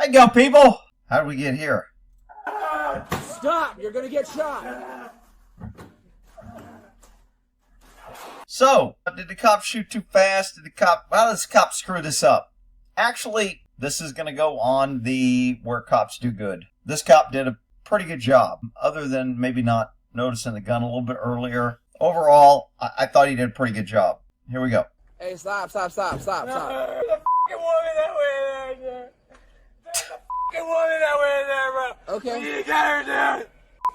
There you go, people. How did we get here? Stop! You're gonna get shot! So, did the cop shoot too fast? How does the cop screw this up? Actually, this is going to go on the Where Cops Do Good. This cop did a pretty good job, other than maybe not noticing the gun a little bit earlier. Overall, I thought he did a pretty good job. Here we go. Hey, stop. There's a fucking woman that went in there. There's a fucking woman that went in there, bro. Okay. You got her, dude.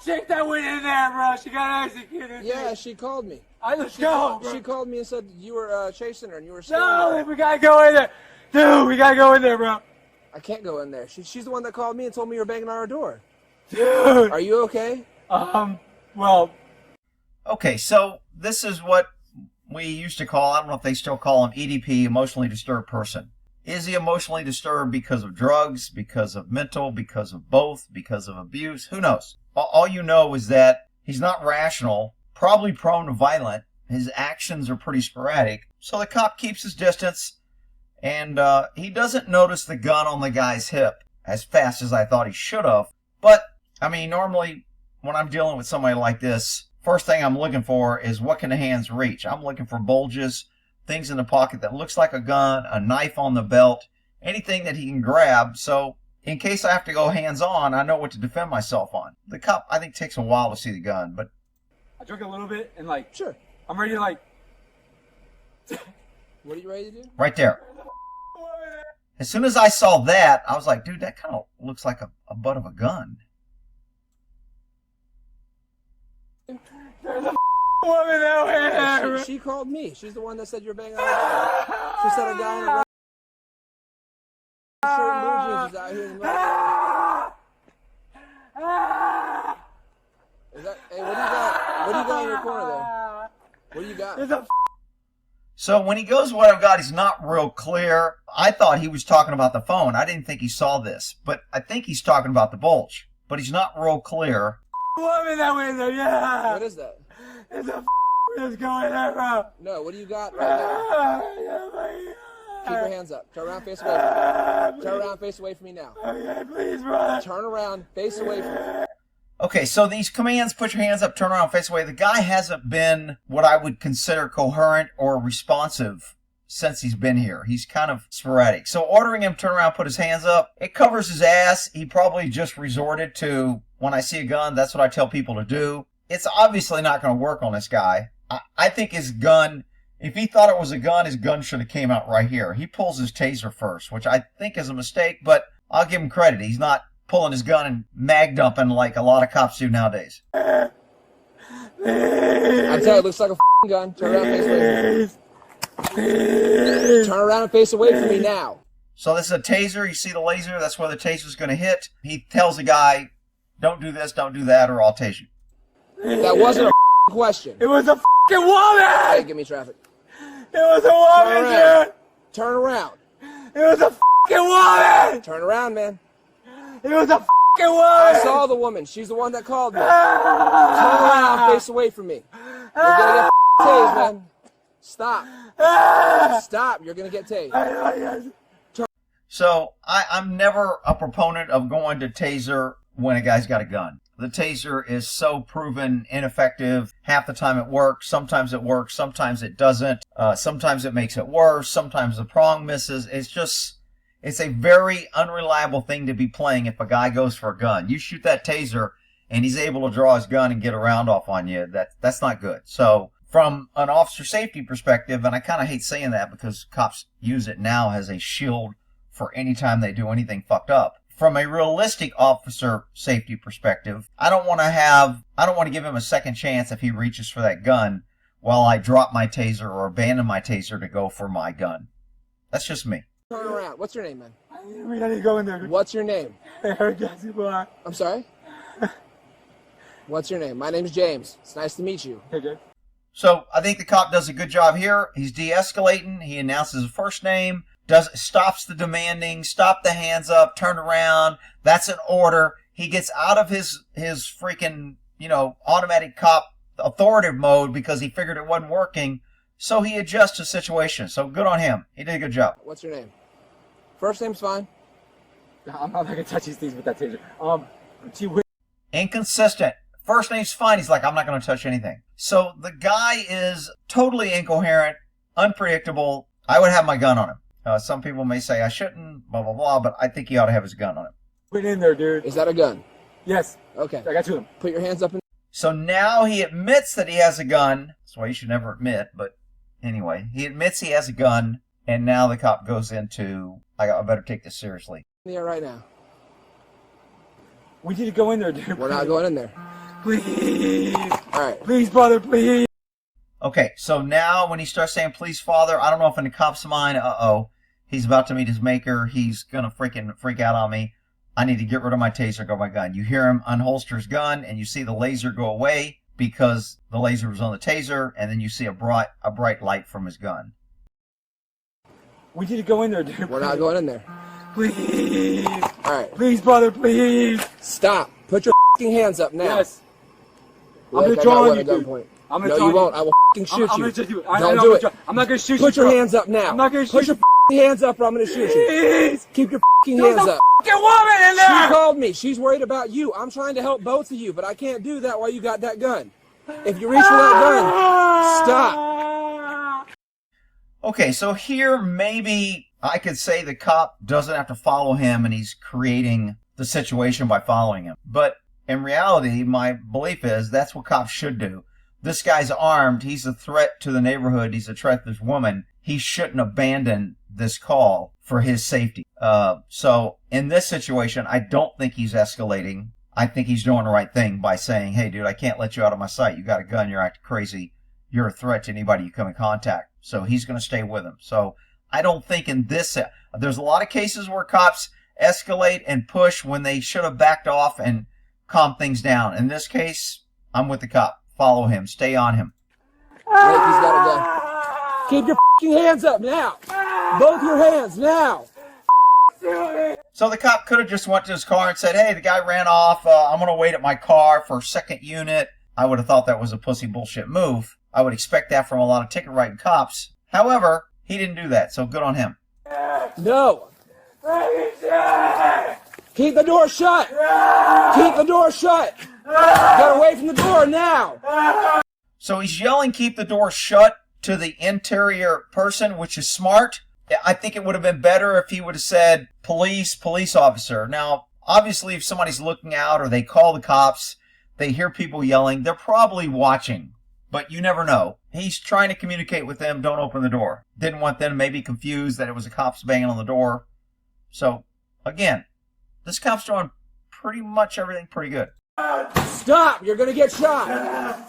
Chick that went in there, bro. She got executed. Yeah, she called me. Let's go, bro. She called me and said you were chasing her and you were No, we gotta go in there. Dude, we gotta go in there, bro. I can't go in there. She's the one that called me and told me you were banging on our door. Dude. Are you okay? Well. Okay, so this is what we used to call, I don't know if they still call him EDP, emotionally disturbed person. Is he emotionally disturbed because of drugs, because of mental, because of both, because of abuse? Who knows? All you know is that he's not rational, probably prone to violent. His actions are pretty sporadic. So the cop keeps his distance, and he doesn't notice the gun on the guy's hip as fast as I thought he should have. But, I mean, normally when I'm dealing with somebody like this, first thing I'm looking for is what can the hands reach. I'm looking for bulges, things in the pocket that looks like a gun, a knife on the belt, anything that he can grab. So in case I have to go hands-on, I know what to defend myself on. The cop, I think, takes a while to see the gun, but... I drank a little bit and, Sure. I'm ready to, What are you ready to do? Right there. As soon as I saw that, I was like, dude, that kind of looks like a butt of a gun. There's a woman out here. She called me. She's the one that said you're banging on our door. She said a guy in a red shirt and blue jeans is out here in the middle. Hey, what do you got? What do you got in your corner there? What do you got? There's a So when he goes, what I've got, he's not real clear. I thought he was talking about the phone. I didn't think he saw this, but I think he's talking about the bulge. But he's not real clear. woman that went in there, yeah. What is that? There's a that's going there, bro. No, what do you got right now? Keep your hands up. Turn around, face away from me. Turn around, face away from me now. Okay, please, brother. Turn around, face away from me. Okay, so these commands, put your hands up, turn around, face away. The guy hasn't been what I would consider coherent or responsive since he's been here. He's kind of sporadic. So ordering him to turn around, put his hands up, it covers his ass. He probably just resorted to, when I see a gun, that's what I tell people to do. It's obviously not going to work on this guy. I think his gun, if he thought it was a gun, his gun should have came out right here. He pulls his taser first, which I think is a mistake, but I'll give him credit. He's not pulling his gun and mag dumping like a lot of cops do nowadays. I tell you, it looks like a gun. Turn around, face away from me. Turn around and face away from me now. So this is a taser. You see the laser? That's where the taser's going to hit. He tells the guy, don't do this, don't do that, or I'll tase you. That wasn't a question. It was a fucking woman! Hey, give me traffic. It was a woman, dude! Turn around. It was a fucking woman! Turn around, man. It was a fucking I woman! saw the woman. She's the one that called me. Turn around, face away from me. You're gonna get tased, man. Stop. Stop. You're gonna get tased. So I'm never a proponent of going to taser when a guy's got a gun. The taser is so proven ineffective. Half the time it works. Sometimes it works. Sometimes it doesn't. Sometimes it makes it worse. Sometimes the prong misses. It's a very unreliable thing to be playing if a guy goes for a gun. You shoot that taser and he's able to draw his gun and get a round off on you. That's not good. So from an officer safety perspective, and I kind of hate saying that because cops use it now as a shield for any time they do anything fucked up. From a realistic officer safety perspective, I don't want to give him a second chance if he reaches for that gun while I drop my taser or abandon my taser to go for my gun. That's just me. Turn around. What's your name, man? We gotta go in there. What's your name? Okay. I'm sorry? What's your name? My name's James. It's nice to meet you. So I think the cop does a good job here. He's de-escalating. He announces his first name, stops the demanding, stop the hands up, turn around. That's an order. He gets out of his freaking, automatic cop authoritative mode because he figured it wasn't working. So he adjusts the situation. So good on him. He did a good job. What's your name? First name's fine. I'm not gonna touch these things with that taser. Inconsistent. First name's fine. He's like, I'm not going to touch anything. So the guy is totally incoherent, unpredictable. I would have my gun on him. Some people may say I shouldn't, blah, blah, blah, but I think he ought to have his gun on him. Put it in there, dude. Is that a gun? Yes. Okay. I got two of them. Put your hands up. So now he admits that he has a gun. That's why you should never admit, but anyway, he admits he has a gun, and now the cop goes into, I better take this seriously. In the air right now. We need to go in there, dude. We're not going in there. Please. All right. Please, brother, please. Okay, so now when he starts saying, please, father, I don't know if in the cop's mind, he's about to meet his maker. He's going to freak out on me. I need to get rid of my taser, go my gun. You hear him unholster his gun, and you see the laser go away because the laser was on the taser, and then you see a bright light from his gun. We need to go in there, dude. We're not going in there. Please. All right. Please, brother, please. Stop. Put your hands up now. Yes. Like I'm gonna I draw got on one you, at dude. gunpoint. I'm gonna No, draw you you. won't. I will shoot I'm you. gonna just do it. Don't do it. I'm not gonna shoot you. Put your bro. hands up now. I'm not gonna shoot Put you. your hands up or I'm going to shoot you. Please. Keep your There's hands a up. fucking woman in She there. called me. She's worried about you. I'm trying to help both of you, but I can't do that while you got that gun. If you reach for that gun, stop. Okay, so here maybe I could say the cop doesn't have to follow him and he's creating the situation by following him. But in reality, my belief is that's what cops should do. This guy's armed. He's a threat to the neighborhood. He's a threat to this woman. He shouldn't abandon this call for his safety. So in this situation, I don't think he's escalating. I think he's doing the right thing by saying, hey, dude, I can't let you out of my sight. You got a gun. You're acting crazy. You're a threat to anybody you come in contact. So he's going to stay with him. So I don't think in this, there's a lot of cases where cops escalate and push when they should have backed off and calmed things down. In this case, I'm with the cop. Follow him. Stay on him. Right, he's got a gun. Keep your hands up now. Both your hands now. So the cop could have just went to his car and said, hey, the guy ran off. I'm going to wait at my car for second unit. I would have thought that was a pussy bullshit move. I would expect that from a lot of ticket writing cops. However, he didn't do that, so good on him. No. Keep the door shut. Keep the door shut. Get away from the door now. So he's yelling, keep the door shut to the interior person, which is smart. I think it would have been better if he would have said, police officer. Now, obviously, if somebody's looking out or they call the cops, they hear people yelling, they're probably watching. But you never know. He's trying to communicate with them. Don't open the door. Didn't want them maybe confused that it was the cops banging on the door. So, again, this cop's doing pretty much everything pretty good. Stop. You're going to get shot.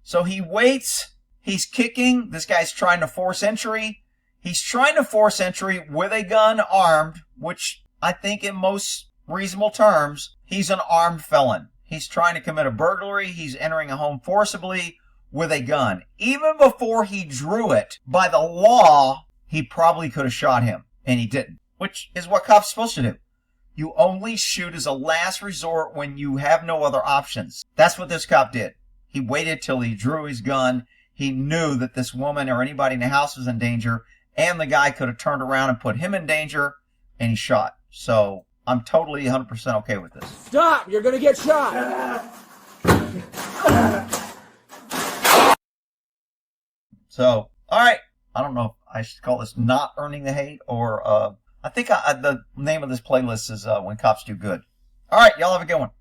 So he waits. He's kicking. This guy's trying to force entry. He's trying to force entry with a gun armed, which I think in most reasonable terms, he's an armed felon. He's trying to commit a burglary. He's entering a home forcibly with a gun. Even before he drew it, by the law, he probably could have shot him, and he didn't, which is what cops are supposed to do. You only shoot as a last resort when you have no other options. That's what this cop did. He waited till he drew his gun. He knew that this woman or anybody in the house was in danger, and the guy could have turned around and put him in danger, and he shot. So I'm totally 100% okay with this. Stop. You're going to get shot. So, all right. I don't know if I should call this not earning the hate or I think the name of this playlist is When Cops Do Good. All right. Y'all have a good one.